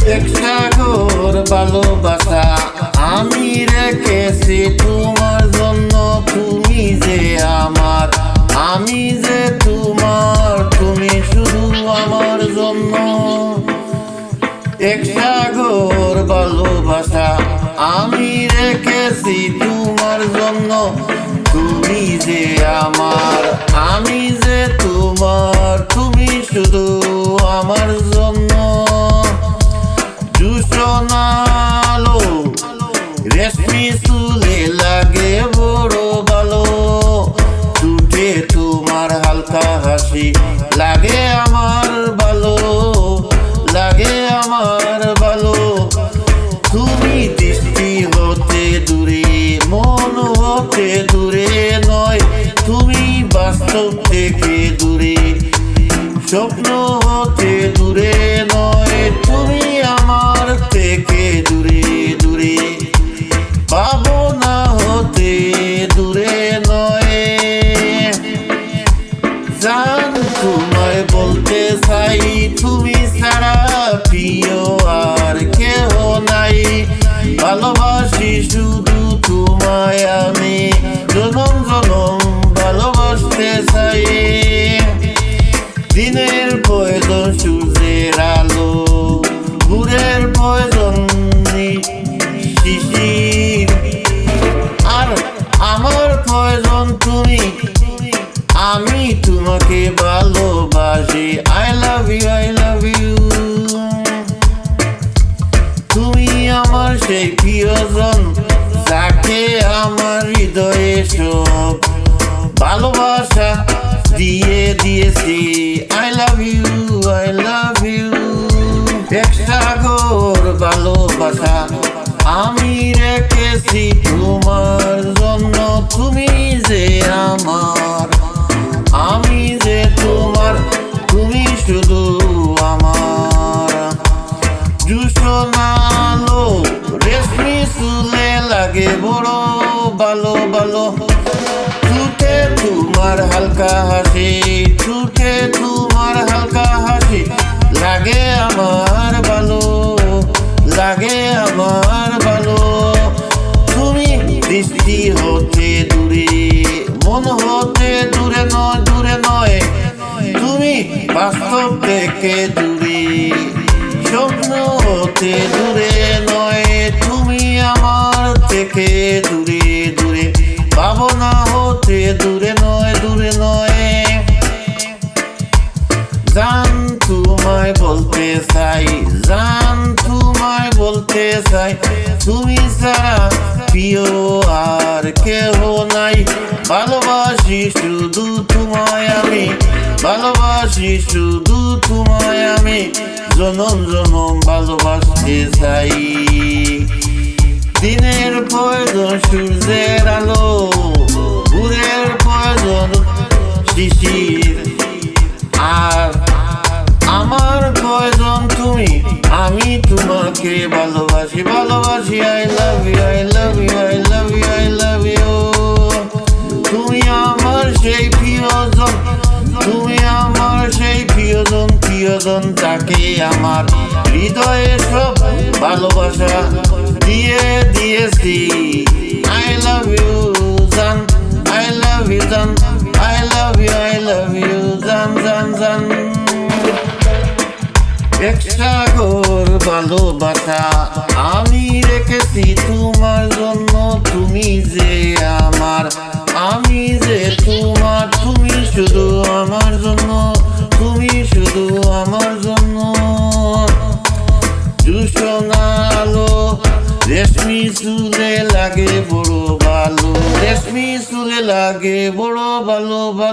এক সাগর ভালোবাসা আমি রেখেছি তোমার জন্য। তুমি যে আমার, আমি যে তোমার, তুমি শুধু আমার জন্য। এক সাগর ভালোবাসা আমি রেখেছি তোমার জন্য। তুমি যে আমার, আমি যে তোমার, তুমি শুধু আমার জন্য। জুসনালো রেশমি চুলে লাগে বড় ভালো। চুটে তোমার হালকা হাসি লাগে আমার ভালো, লাগে আমার ভালো। তুমি দৃষ্টি হতে দূরে, মন হতে দূরে নয়। তুমি বাস্তব থেকে দূরে, স্বপ্ন হতে দূরে নয়। তুমি আমার থেকে দূরে দূরে, ভাবনা হতে দূরে নয়। জান তোমায় বলতে চাই, তুমি ছাড়া প্রিয় আর কেহ নাই। ভালোবাসি শুধু তোমায় আমি, জনম জনম ভালোবাসতে চাই। দিনের প্রয়োজন সূর্যের আলো, ভোরের প্রয়োজন শিশির, আর আমার প্রয়োজন তুমি। আমি তোমাকে ভালোবাসি, I love you, I love you. তুমি আমার সেই প্রিয়জন, যাকে আমার হৃদয়ে সব ভালোবাসা দিয়ে দিয়েছি। I love you, I love you. এক সাগর ভালোবাসা আমি রেখেছি তোমার জন্য। তুমি যে আমার, আমি যে তোমার, তুমি শুধু আমার। জুসনালো রেশমি চুলে লাগে বড় ভালো ভালো। ঠোঁটে তোমার হালকা হাসি, ঠোঁটে তোমার হালকা হাসি লাগে আমার ভালো, লাগে আমার ভালো। তুমি দৃষ্টি হতে দূরে, মন হতে দূরে নয়, দূরে নয়। তুমি বাস্তব থেকে দূরে, স্বপ্ন হতে দূরে নয়। তুমি আমার থেকে দূরে দূরে, ভাবনা হতে দূরে নয়, দূরে নয়। জান তোমায় বলতে চাই, জান তোমায় বলতে চাই, তুমি ছাড়া প্রিয় আর কেহ নাই। ভালোবাসি শুধু তোমায় আমি, ভালোবাসি শুধু তোমায় আমি, জনম জনম ভালোবাসতে চাই। দিনের প্রয়োজন সূর্যের আলো, ভোরের প্রয়োজন শিশির, আর আমার প্রয়োজন তুমি। আমি তোমাকে ভালোবাসি, ভালোবাসি। I love you, I love you, I love you, I love you. তুমি আমার সেই প্রিয়জন, তুমি আমার সেই প্রিয়জন, প্রিয়জন যাকে আমার হৃদয়ে সব ভালোবাসা দিয়ে দিয়েছি। আই লাভ ইউ জান, আই লাভ ইউ জান, I love you, I love you জান, জান, জান। এক সাগর ভালোবাসা আমি রেখেছি তোমার জন্য। তুমি যে আমার, আমি যে তোমার, তুমি শুধু আমার জন্য, তুমি শুধু আমার জন্য। জুসনালো রেশমি চুলে লাগে বড় ভালো, রেশমি চুলে লাগে বড় ভালো ভালো।